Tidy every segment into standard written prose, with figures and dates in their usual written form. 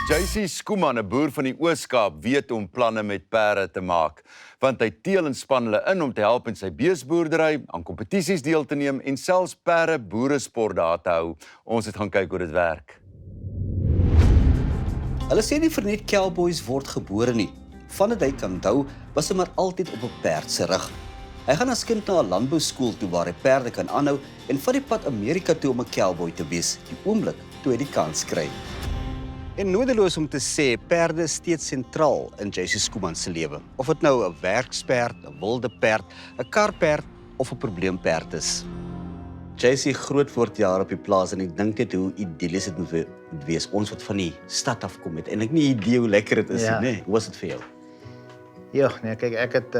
JC Schoeman, 'n boer van die Oos-Kaap, weet om planne met perde te maak, want hy teel en span hulle in om te help in sy beesboerdery, aan kompetisies deel te neem en selfs perde boeresport daar te hou. Ons het gaan kyk hoe dit werk. Hulle sê nie vir net cowboys word gebore nie. Vandat hy kan onthou, was hy maar altyd op 'n perd se rug. Hy gaan as kind na 'n landbouskool toe waar hy perde kan aanhou en vat die pad Amerika toe om 'n cowboy te wees, die oomblik toe hy die kans kry. En nodeloos om te sê, perde is steeds sentraal in JC Schoeman se lewe. Of dit nou 'n werksperd, 'n wilde perd, 'n karperd of 'n probleemperd is. JC groot word jare op die plaas en ek dink net hoe idyllies dit moet wees. Ons wat van die stad afkom het en ek nie idee hoe lekker dit is nie, nee. Hoe was dit vir jou? Ja, nee, kyk, ek het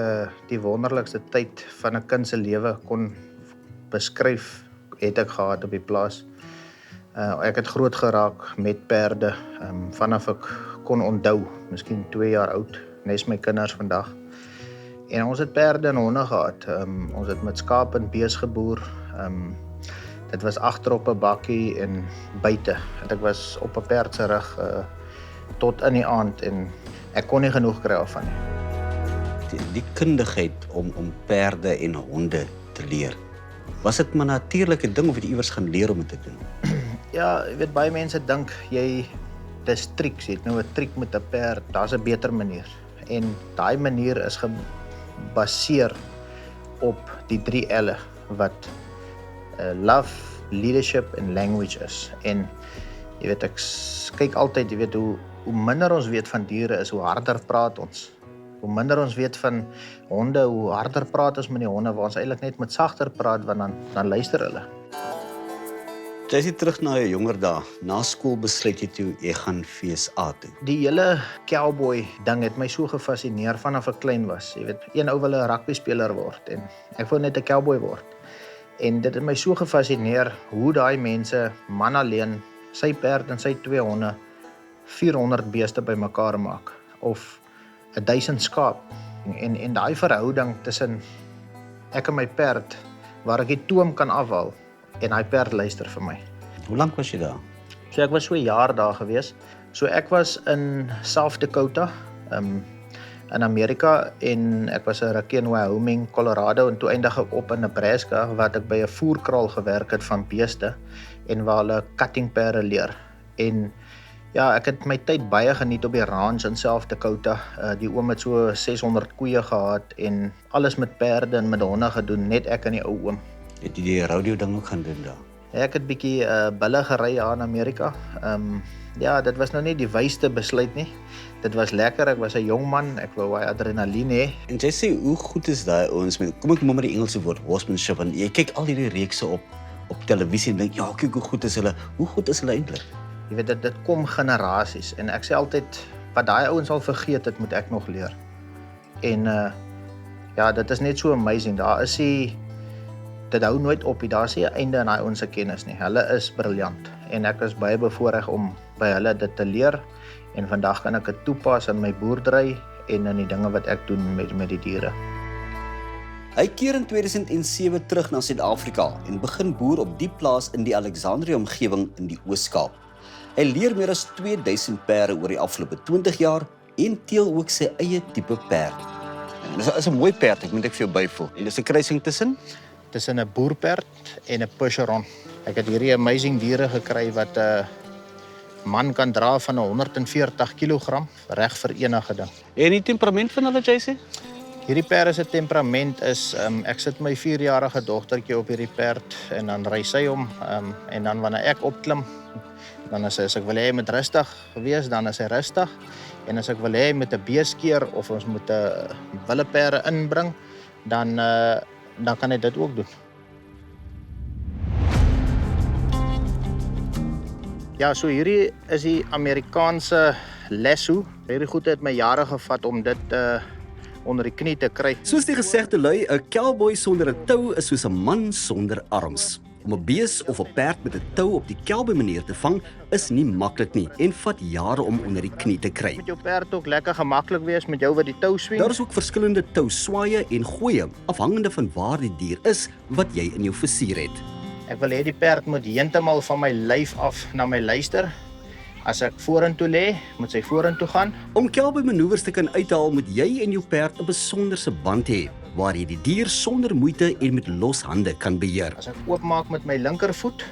die wonderlikste tyd van 'n kind se lewe kon beskryf, het ek gehad op die plaas. Ek het groot geraak met perde, vanaf ek kon onthou, miskien 2 jaar oud, nes my kinders vandag. En ons het perde en honde gehad. Ons het met skaap en bees geboer. Dit was agter op 'n bakkie en buite. Ek was op 'n perd se rug tot in die aand en ek kon nie genoeg kry af van nie. Die kundigheid om perde en honde te leer. Was dit maar 'n natuurlike ding of het jy iewers gaan leer om dit te doen? Ja, jy weet, baie mense dink dis triks, jy het nou 'n triek met 'n perd, daar's 'n beter manier. En daai manier is gebaseer op die 3 L'e wat love, leadership en language is. En jy weet, ek kyk altyd, jy weet, hoe minder ons weet van diere is, hoe harder praat ons. Hoe minder ons weet van honde, hoe harder praat ons met die honde, waar ons eintlik net met sagter praat, want dan luister hulle. Jy is terug na jou jonger dae. Na skool besluit jy toe jy gaan FSA toe. Die hele cowboy ding het my so gefassineer vanaf ek klein was. Jy weet, een ou wil 'n rugby speler word en ek wou net 'n cowboy word. En dit het my so gefassineer hoe daai mense, man alleen, sy perd en sy 2 honde, 400 beeste bymekaar maak of 1000 skaap. En daai verhouding tussen ek en my perd waar ek die toom kan afhaal en hy perd luister vir my. Hoe lank was jy daar? So ek was so 'n jaar daar gewees. So ek was in South Dakota, in Amerika en ek was 'n rukkie in Wyoming, Colorado en toe eindig ek op in Nebraska waar ek by 'n voerkraal gewerk het van beeste en waar hulle cuttingperde leer. En ja, ek het my tyd baie geniet op die ranch in South Dakota. Die oom het so 600 koeie gehad en alles met perde en met honde gedoen, net ek en die ou oom. Het jy die rodeo ding ook gaan doen daar? Ek het bietjie bulle gery aan Amerika. Ja, dit was nou nie die wysste besluit nie. Dit was lekker, ek was 'n jong man, ek wou baie adrenalien hê. En jy sê, hoe goed is daai ouens met, kom ek noem maar die Engelse woord, horsemanship, en jy kyk al hierdie reekse op televisie en dink, ja, kyk hoe goed is hulle. Hoe goed is hulle eintlik? Jy weet, dit kom generasies en ek sê altyd, wat daai ouens al vergeet het, moet ek nog leer. En ja, dit is net so amazing. Dit hou nooit op, daar is nie 'n einde aan daai ouens se kennis nie. Hulle is briljant en ek is baie bevoorreg om by hulle dit te leer en vandag kan ek dit toepas in my boerdery en in die dinge wat ek doen met die diere. Hy keer in 2007 terug na Suid-Afrika en begin boer op die plaas in die Alexandria omgewing in die Oos-Kaap. Hy leer meer as 2000 perde oor die afgelope 20 jaar en teel ook sy eie tipe perd. Dit is 'n mooi perd, ek moet vir jou byvoeg. En dis 'n kruising tussen Tussen 'n boerperd en 'n Percheron. Ek het hierdie amazing diere gekry wat 'n man kan dra van 140 kg, reg vir enige ding. En die temperament van hulle, JC? Hierdie perde se temperament is, ek sit my 4-jarige dogtertjie op hierdie perd en dan ry sy hom, en dan wanneer ek opklim, dan as ek wil hê hy moet rustig wees, dan is hy rustig. En as ek wil hê hy moet 'n bees keer of ons moet 'n wille perde inbring, dan kan hy dit ook doen. Ja, so hierdie is die Amerikaanse lasso. Hierdie goede het my jare gevat om dit onder die knie te kry. Soos die gesegde lui, 'n cowboy sonder 'n tou is soos 'n man sonder arms. Om 'n bees of 'n perd met 'n tou op die cowboy manier te vang is nie maklik nie en vat jare om onder die knie te kry. Met jou perd ook lekker gemaklik wees met jou wat die tou swing. Daar is ook verskillende touswaaie en gooie, afhangende van waar die dier is wat jy in jou vizier het. Ek wil hê die perd moet heeltemal van my lyf af na my luister. As ek vorentoe lê, moet sy vorentoe gaan. Om cowboy manoeuvres te kan uithaal, moet jy en jou perd 'n besonderse band hê, waar jy die dier sonder moeite en met los hande kan beheer. As ek oopmaak met my linkervoet,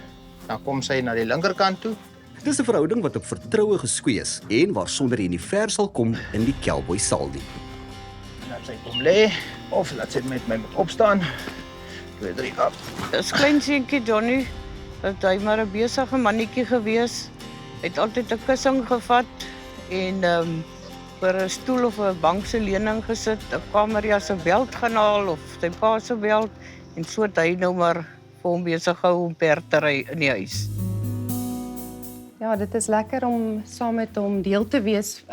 dan kom sy na die linkerkant toe. Dis 'n verhouding wat op vertroue geskwee is en waarsonder jy nie ver sal kom in die cowboy saal nie. Laat sy kom lê of laat sy met my moet opstaan. 2, 3 op. Dis klein seentjie Johnny, dat hy maar 'n besige mannetjie gewees. Hy het altyd 'n kussing gevat en vir 'n stoel of 'n bank se lening gesit, 'n kamerja se beld gaan haal of sy pa se beld en so het hy nou maar vir hom besig gehou om perd te ry in die huis. Ja, dit is lekker om saam met hom deel te wees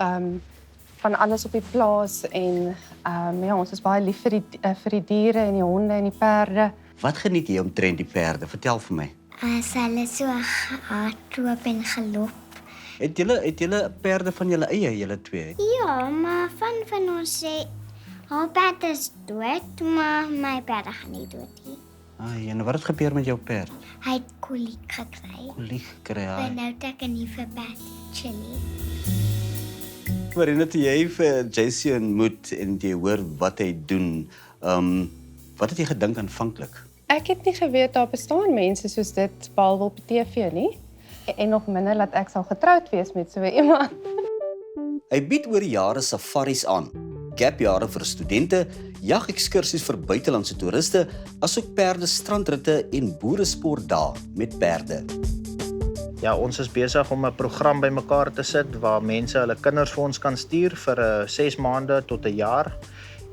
van alles op die plaas en ja, ons is baie lief vir die diere en die honde en die perde. Wat geniet jy omtrent die perde? Vertel vir my. As hulle so hardloop en geloop. Het julle perde van julle eie, julle twee? Ja, maar van ons sê, haar perd is dood, maar my perd gaan nie dood nie. Ai, en wat het gebeur met jou perd? Hy het koliek gekry. Koliek gekry. En nou het ek nie vir perd chill nie. Marina, toe jy vir JC ontmoet en jy hoor wat hy doen, wat het jy gedink aanvanklik? Ek het nie geweet daar bestaan mense soos dit behalwe op die TV nie. En nog minder dat ek sal getroud wees met so iemand. Hy bied oor die jare safaris aan, gapjare vir studente, jagekskursies vir buitelandse toeriste, asook perde strandritte en boeresportdae met perde. Ja, ons is besig om 'n program bymekaar te sit waar mense hulle kinders vir ons kan stuur vir 6 maande tot 'n jaar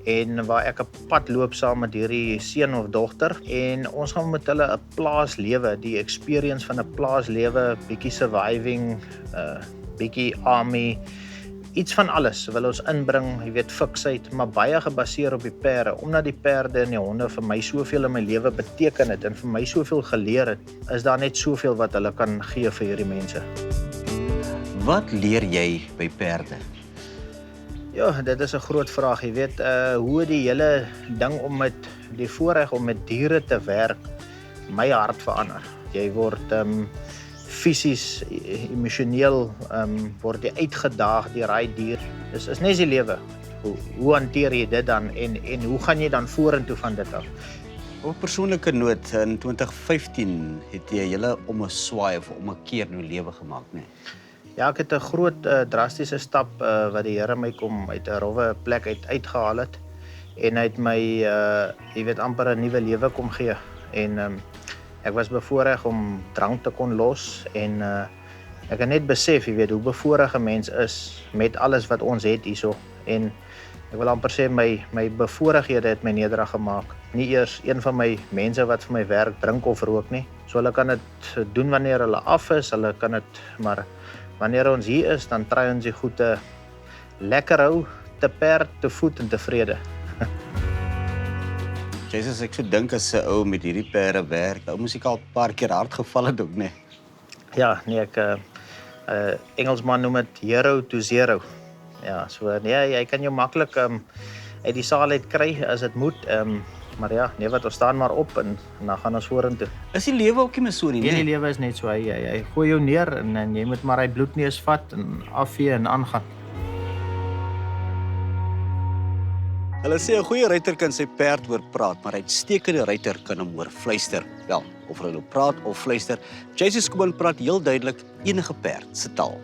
en waar ek 'n pad loop saam met hierdie seun of dogter en ons gaan met hulle 'n plaaslewe, die experience van 'n plaaslewe, bietjie surviving, bietjie army, iets van alles wil ons inbring, jy weet, fiksheid, maar baie gebaseer op die perde, omdat die perde en die honde vir my soveel in my lewe beteken het en vir my soveel geleer het, is daar net soveel wat hulle kan gee vir hierdie mense. Wat leer jy by perde? Ja, dit is 'n groot vraag, jy weet, hoe die hele ding om met die voorreg om met diere te werk, my hart verander. Jy word fisies, emosioneel word jy uitgedaag deur daai dier. Dis is net die lewe. Hoe hanteer jy dit dan en hoe gaan jy dan vorentoe van dit af? Op 'n persoonlike noot, in 2015 het jy julle om 'n swaai of om 'n keer in jou lewe gemaak, né? Ja, ek het 'n groot drastiese stap wat die Here my kom uit 'n rowwe plek uitgehaal het en hy het my jy weet amper 'n nuwe lewe kom gee en ek was bevoorreg om drank te kon los en ek het net besef, jy weet, hoe bevoorreg 'n mens is met alles wat ons het hierso en ek wil amper sê my bevoorreghede het my nederig gemaak. Nie eers een van my mense wat vir my werk drink of rook nie. So hulle kan dit doen wanneer hulle af is, hulle kan dit, maar wanneer ons hier is, dan try ons die goed te lekker hou, te perd, te voet en tevrede. Jesus, ek so dink as 'n ou met hierdie perde werk, ou moes ek al 'n paar keer hard geval het ook, né? Ja, nee, ek Engelsman noem dit hero to zero. Ja, so nee, jy kan jou maklik uit die saal uit kry as dit moet, maar ja, nee, wat ons staan maar op en dan gaan ons vorentoe. Is die lewe ook nie meer so nie, Nee, die né? lewe is net so, hy gooi jou neer en jy moet maar hy bloedneus vat en afvee en aangaan. Hulle sê 'n goeie ruiter kan sy perd hoor praat, maar 'n uitstekende ruiter kan hom hoor fluister. Wel, of hulle praat of fluister, JC Skuman praat heel duidelik enige perd se taal.